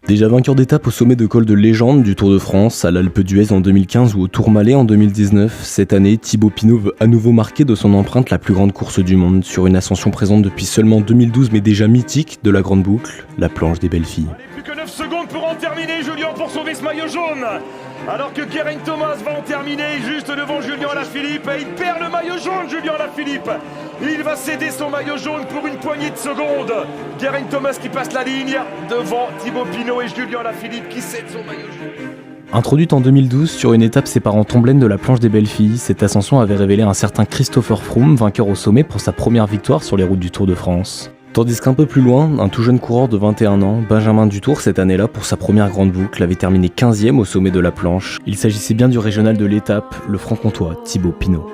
Déjà vainqueur d'étape au sommet de cols de légende du Tour de France, à l'Alpe d'Huez en 2015 ou au Tourmalet en 2019, cette année, Thibaut Pinot veut à nouveau marquer de son empreinte la plus grande course du monde, sur une ascension présente depuis seulement 2012 mais déjà mythique de la Grande Boucle, la planche des belles filles. Plus que 9 secondes pour en terminer, Julien, pour sauver ce maillot jaune. Alors que Geraint Thomas va en terminer juste devant Julien Alaphilippe et il perd le maillot jaune, Julien Alaphilippe. Il va céder son maillot jaune pour une poignée de secondes. Geraint Thomas qui passe la ligne devant Thibaut Pinot et Julien Alaphilippe qui cède son maillot jaune. Introduite en 2012 sur une étape séparant Tomblaine de la planche des belles filles, cette ascension avait révélé un certain Christopher Froome, vainqueur au sommet pour sa première victoire sur les routes du Tour de France. Tandis qu'un peu plus loin, un tout jeune coureur de 21 ans, Benjamin Dutour, cette année-là, pour sa première grande boucle, avait terminé 15e au sommet de la planche. Il s'agissait bien du régional de l'étape, le franc-comtois Thibaut Pinot.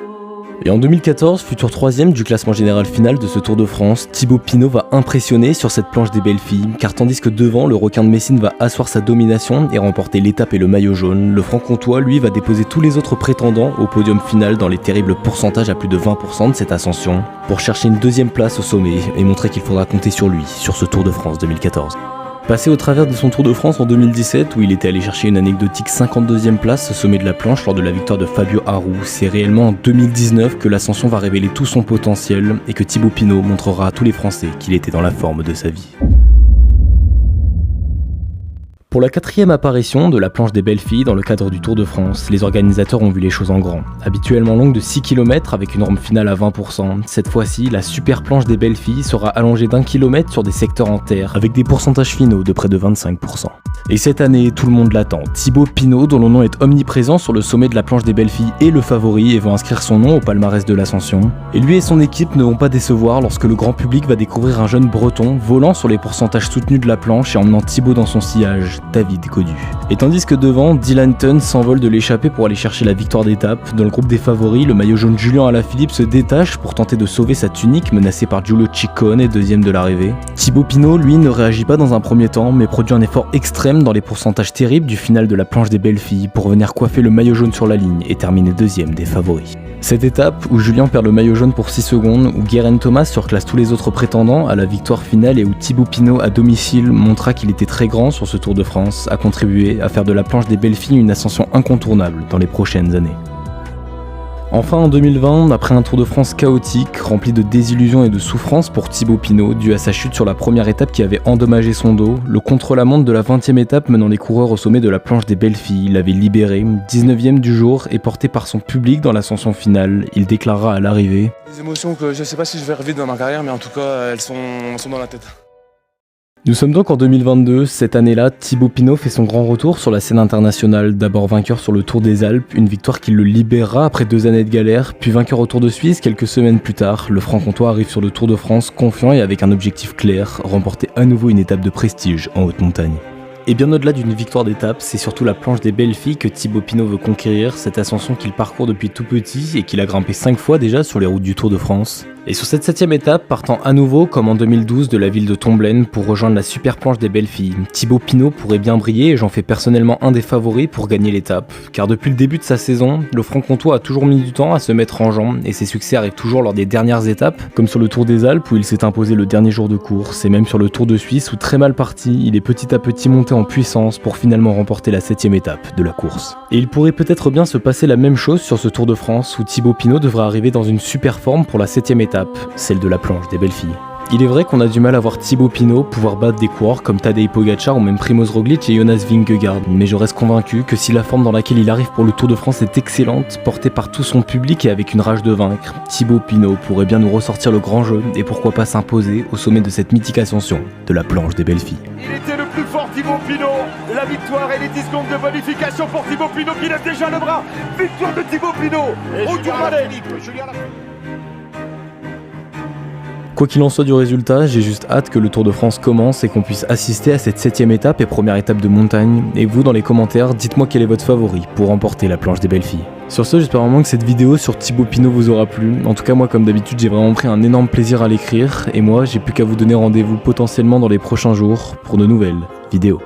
Et en 2014, futur 3e du classement général final de ce Tour de France, Thibaut Pinot va impressionner sur cette planche des belles filles, car tandis que devant, le requin de Messine va asseoir sa domination et remporter l'étape et le maillot jaune, le franc-comtois, lui, va déposer tous les autres prétendants au podium final dans les terribles pourcentages à plus de 20% de cette ascension, pour chercher une deuxième place au sommet et montrer qu'il faudra compter sur lui, sur ce Tour de France 2014. Passé au travers de son Tour de France en 2017, où il était allé chercher une anecdotique 52e place au sommet de la planche lors de la victoire de Fabio Aru, c'est réellement en 2019 que l'ascension va révéler tout son potentiel et que Thibaut Pinot montrera à tous les Français qu'il était dans la forme de sa vie. Pour la 4e apparition de la planche des belles filles dans le cadre du Tour de France, les organisateurs ont vu les choses en grand. Habituellement longue de 6 km avec une rampe finale à 20%, cette fois-ci, la super planche des belles filles sera allongée d'1 km sur des secteurs en terre, avec des pourcentages finaux de près de 25%. Et cette année, tout le monde l'attend. Thibaut Pinot, dont le nom est omniprésent sur le sommet de la planche des belles filles, est le favori et va inscrire son nom au palmarès de l'ascension. Et lui et son équipe ne vont pas décevoir lorsque le grand public va découvrir un jeune breton volant sur les pourcentages soutenus de la planche et emmenant Thibaut dans son sillage, David Gaudu. Et tandis que devant, Dylan Teuns s'envole de l'échappée pour aller chercher la victoire d'étape, dans le groupe des favoris, le maillot jaune Julien Alaphilippe se détache pour tenter de sauver sa tunique menacée par Giulio Ciccone, deuxième de l'arrivée. Thibaut Pinot, lui, ne réagit pas dans un premier temps, mais produit un effort extrême dans les pourcentages terribles du final de la planche des belles filles pour venir coiffer le maillot jaune sur la ligne et terminer deuxième des favoris. Cette étape, où Julien perd le maillot jaune pour 6 secondes, où Geraint Thomas surclasse tous les autres prétendants à la victoire finale et où Thibaut Pinot à domicile montra qu'il était très grand sur ce Tour de France, a contribué à faire de la planche des belles filles une ascension incontournable dans les prochaines années. Enfin en 2020, après un Tour de France chaotique, rempli de désillusions et de souffrances pour Thibaut Pinot, dû à sa chute sur la première étape qui avait endommagé son dos, le contre-la-montre de la 20e étape menant les coureurs au sommet de la planche des belles filles l'avait libéré, 19e du jour et porté par son public dans l'ascension finale. Il déclara à l'arrivée « Des émotions que je sais pas si je vais revivre dans ma carrière, mais en tout cas elles sont dans la tête. » Nous sommes donc en 2022, cette année-là, Thibaut Pinot fait son grand retour sur la scène internationale, d'abord vainqueur sur le Tour des Alpes, une victoire qui le libérera après 2 années de galère, puis vainqueur au Tour de Suisse quelques semaines plus tard, le franc-comtois arrive sur le Tour de France confiant et avec un objectif clair, remporter à nouveau une étape de prestige en haute montagne. Et bien au-delà d'une victoire d'étape, c'est surtout la planche des belles filles que Thibaut Pinot veut conquérir, cette ascension qu'il parcourt depuis tout petit et qu'il a grimpé 5 fois déjà sur les routes du Tour de France. Et sur cette 7e étape, partant à nouveau, comme en 2012, de la ville de Tomblaine pour rejoindre la super planche des belles filles, Thibaut Pinot pourrait bien briller et j'en fais personnellement un des favoris pour gagner l'étape. Car depuis le début de sa saison, le franc-comtois a toujours mis du temps à se mettre en jambes et ses succès arrivent toujours lors des dernières étapes, comme sur le Tour des Alpes où il s'est imposé le dernier jour de course, et même sur le Tour de Suisse où très mal parti, il est petit à petit monté en puissance pour finalement remporter la 7e étape de la course. Et il pourrait peut-être bien se passer la même chose sur ce Tour de France où Thibaut Pinot devrait arriver dans une super forme pour la 7e étape, celle de la planche des belles filles. Il est vrai qu'on a du mal à voir Thibaut Pinot pouvoir battre des coureurs comme Tadej Pogačar ou même Primož Roglič et Jonas Vingegaard, mais je reste convaincu que si la forme dans laquelle il arrive pour le Tour de France est excellente, portée par tout son public et avec une rage de vaincre, Thibaut Pinot pourrait bien nous ressortir le grand jeu et pourquoi pas s'imposer au sommet de cette mythique ascension de la planche des belles filles. Il était le plus fort, Thibaut Pinot. La victoire et les 10 secondes de bonification pour Thibaut Pinot qui lève déjà le bras. Victoire de Thibaut Pinot au Tourmalet. Quoi qu'il en soit du résultat, j'ai juste hâte que le Tour de France commence et qu'on puisse assister à cette 7e étape et première étape de montagne. Et vous, dans les commentaires, dites-moi quel est votre favori pour remporter la planche des belles filles. Sur ce, j'espère vraiment que cette vidéo sur Thibaut Pinot vous aura plu. En tout cas, moi, comme d'habitude, j'ai vraiment pris un énorme plaisir à l'écrire. Et moi, j'ai plus qu'à vous donner rendez-vous potentiellement dans les prochains jours pour de nouvelles vidéos.